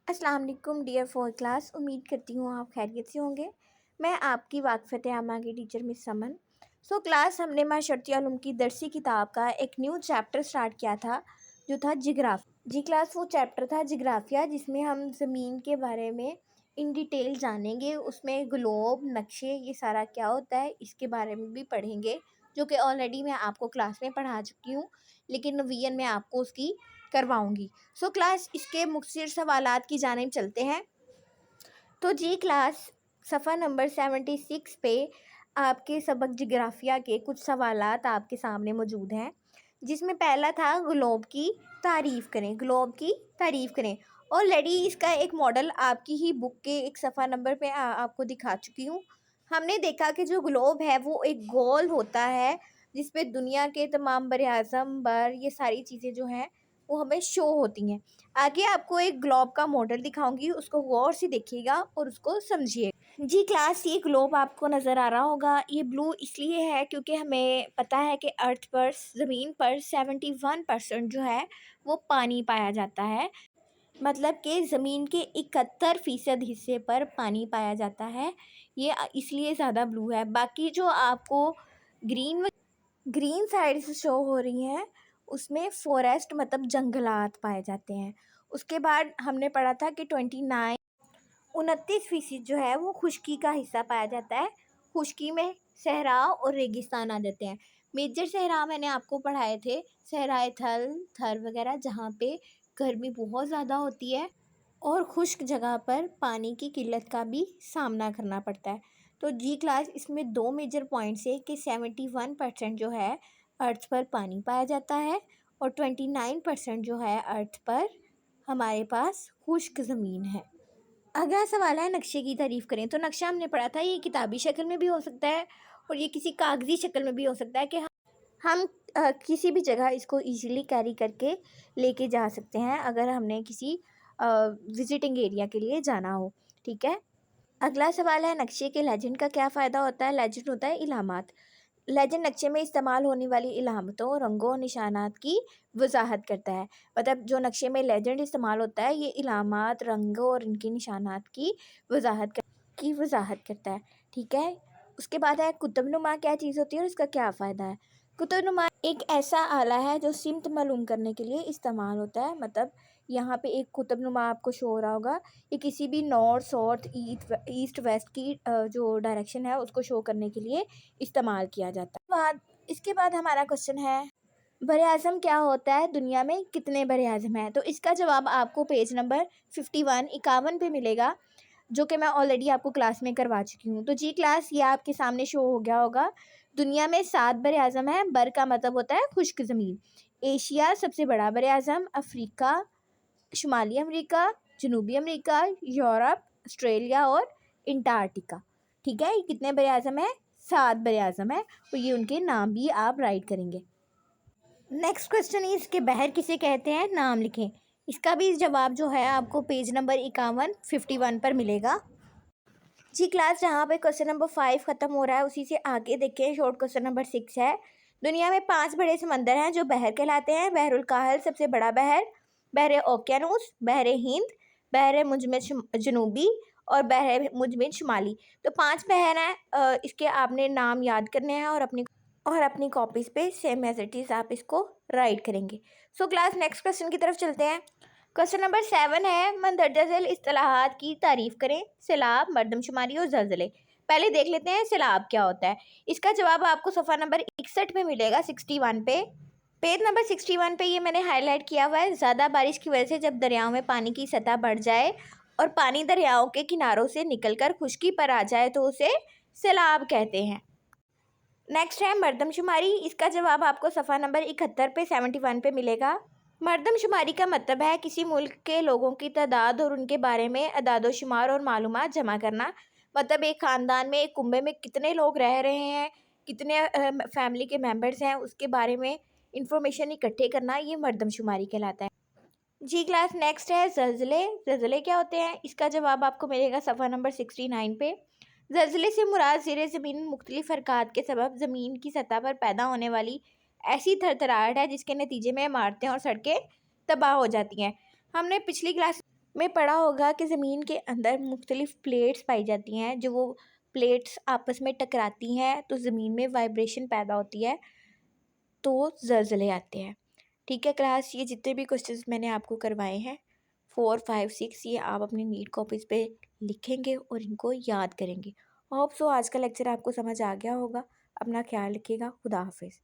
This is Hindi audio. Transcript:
अस्सलाम वालेकुम डियर फोर्थ क्लास। उम्मीद करती हूँ आप खैरियत से होंगे। मैं आपकी वाक़फ़त आमा की टीचर मिस समन। क्लास हमने माशरती उलूम की दरसी किताब का एक न्यू चैप्टर स्टार्ट किया था जो था जिग्राफ़ी। जी क्लास, वो चैप्टर था जिग्राफ़िया, जिसमें हम ज़मीन के बारे में इन डिटेल जानेंगे। उसमें ग्लोब, नक्शे, ये सारा क्या होता है इसके बारे में भी पढ़ेंगे, जो कि ऑलरेडी मैं आपको क्लास में पढ़ा चुकी हूँ, लेकिन रिवीजन में आपको उसकी करवाऊँगी। क्लास, इसके मुख्तसर सवालात की जानिब चलते हैं। तो जी क्लास, सफ़ा नंबर 76 पे आपके सबक जिग्राफिया के कुछ सवालात आपके सामने मौजूद हैं, जिसमें पहला था ग्लोब की तारीफ़ करें। ग्लोब की तारीफ़ करें। ऑलरेडी इसका एक मॉडल आपकी ही बुक के एक सफ़ा नंबर पे आपको दिखा चुकी हूँ। हमने देखा कि जो ग्लोब है वो एक गोल होता है, जिस पे दुनिया के तमाम बर-ए-आज़म, बर, ये सारी चीज़ें जो हैं वो हमें शो होती हैं। आगे आपको एक ग्लोब का मॉडल दिखाऊंगी, उसको गौर से देखिएगा और उसको समझिए। जी क्लास, ये ग्लोब आपको नज़र आ रहा होगा। ये ब्लू इसलिए है क्योंकि हमें पता है कि अर्थ पर, ज़मीन पर 71% जो है वो पानी पाया जाता है। मतलब कि ज़मीन के 71% हिस्से पर पानी पाया जाता है। ये इसलिए ज़्यादा ब्लू है। बाकी जो आपको ग्रीन ग्रीन साइड से शो हो रही हैं, उसमें फॉरेस्ट मतलब जंगलात पाए जाते हैं। उसके बाद हमने पढ़ा था कि 29 जो है वो खुश्की का हिस्सा पाया जाता है। खुश्की में सहरा और रेगिस्तान आ जाते हैं। मेजर सहरा मैंने आपको पढ़ाए थे, सहराए थल, थर वगैरह, जहाँ पे गर्मी बहुत ज़्यादा होती है और खुश्क जगह पर पानी की किल्लत का भी सामना करना पड़ता है। तो जी क्लास, इसमें दो मेजर पॉइंट्स है कि 71% जो है अर्थ पर पानी पाया जाता है और 29% जो है अर्थ पर हमारे पास खुश्क ज़मीन है। अगला सवाल है नक्शे की तारीफ़ करें। तो नक्शा हमने पढ़ा था, ये किताबी शक्ल में भी हो सकता है और ये किसी कागज़ी शक्ल में भी हो सकता है कि हम किसी भी जगह इसको इजीली कैरी करके लेके जा सकते हैं, अगर हमने किसी विजिटिंग एरिया के लिए जाना हो। ठीक है। अगला सवाल है नक्शे के लेजेंड का क्या फ़ायदा होता है। लेजेंड होता है इलामात। लेजेंड नक्शे में इस्तेमाल होने वाली इलामतों, रंगों और निशानात की वजाहत करता है। मतलब जो नक्शे में लेजेंड इस्तेमाल होता है, ये इलामात, रंगों और इनके निशानात की वजाहत करता है। ठीक है। उसके बाद है कुतुबनुमा क्या चीज़ होती है और इसका क्या फ़ायदा है। कुतुबनुमा एक ऐसा आला है जो सिमत मालूम करने के लिए इस्तेमाल होता है। मतलब यहाँ पे एक कुतुबनुमा आपको शो हो रहा होगा, ये किसी भी नॉर्थ, साउथ, ईस्ट, वेस्ट की जो डायरेक्शन है उसको शो करने के लिए इस्तेमाल किया जाता है। इसके बाद हमारा क्वेश्चन है बर-ए-आज़म क्या होता है, दुनिया में कितने बर-ए-आज़म हैं। तो इसका जवाब आपको पेज नंबर 51 पे मिलेगा, जो कि मैं ऑलरेडी आपको क्लास में करवा चुकी हूँ। तो जी क्लास, ये आपके सामने शो हो गया होगा। दुनिया में 7 बर-ए-आज़म हैं। बर का मतलब होता है खुश्क ज़मीन। एशिया सबसे बड़ा बर-ए-आज़म, अफ्रीका, शुमाली अमेरिका, जनूबी अमेरिका, यूरोप, ऑस्ट्रेलिया और अंटार्कटिका। ठीक है। ये कितने बर-ए-आज़म है? 7 बर-ए-आज़म है और ये उनके नाम भी आप राइट करेंगे। नेक्स्ट क्वेश्चन इज के बहर किसे कहते हैं, नाम लिखें। इसका भी जवाब जो है आपको पेज नंबर 51 पर मिलेगा। जी क्लास, जहाँ पे क्वेश्चन नंबर 5 ख़त्म हो रहा है उसी से आगे देखें, शॉर्ट क्वेश्चन नंबर 6 है। दुनिया में 5 बड़े समंदर हैं जो बहर कहलाते हैं। बहरुल काहल सबसे बड़ा बहर, बहर ओकियानूस, बहर हिंद, बहर मुंजमद जनूबी और बहर मुंजमद शुमाली। तो 5 बहर हैं। इसके आपने नाम याद करने हैं और अपनी कॉपीज़ पे सेम एज इट इज़ आप इसको राइट करेंगे। क्लास, नेक्स्ट क्वेश्चन की तरफ चलते हैं। क्वेश्चन नंबर 7 है मंदरजा झेल इस्तिलाहात की तारीफ़ करें। सैलाब, मरदमशुमारी और ज़लज़ले। पहले देख लेते हैं सैलाब क्या होता है। इसका जवाब आपको सफ़ा नंबर 61 पे मिलेगा, 61 पे। पेज नंबर 61 पे ये मैंने हाईलाइट किया हुआ है। ज़्यादा बारिश की वजह से जब दरियाओं में पानी की सतह बढ़ जाए और पानी दरियाओं के किनारों से निकलकर खुश्की पर आ जाए तो उसे सैलाब कहते हैं। नेक्स्ट है मरदमशुमारी। इसका जवाब आपको सफ़ा नंबर 71 पे 71 पे मिलेगा। मरदमशुमारी का मतलब है किसी मुल्क के लोगों की तादाद और उनके बारे में अदाद-ओ-शुमार और मालूमात जमा करना। मतलब एक ख़ानदान में, एक कुंबे में कितने लोग रह रहे हैं, कितने फैमिली के मेंबर्स हैं, उसके बारे में इंफॉर्मेशन इकट्ठे करना, ये मरदमशुमारी कहलाता है। जी क्लास, नेक्स्ट है ज़लज़ले। ज़लज़ले क्या होते हैं, इसका जवाब आपको मिलेगा सफ़ा नंबर 69 पे। ज़लज़ले से मुराद ज़ेरे ज़मीन मुख्तलिफ हरकत के सबब ज़मीन की सतह पर पैदा होने वाली ऐसी थरथराहट है जिसके नतीजे में इमारतें और सड़कें तबाह हो जाती हैं। हमने पिछली क्लास में पढ़ा होगा कि ज़मीन के अंदर मुख्तलिफ़ प्लेट्स पाई जाती हैं, जो वो प्लेट्स आपस में टकराती हैं तो ज़मीन में वाइब्रेशन पैदा होती है, तो ज़लज़ले आते हैं। ठीक है क्लास, ये जितने भी क्वेश्चंस मैंने आपको करवाए हैं 4, 5, 6, ये आप अपनी नीट कॉपीज़ पे लिखेंगे और इनको याद करेंगे। होप सो आज का लेक्चर आपको समझ आ गया होगा। अपना ख्याल रखिएगा। खुदा हाफिज़।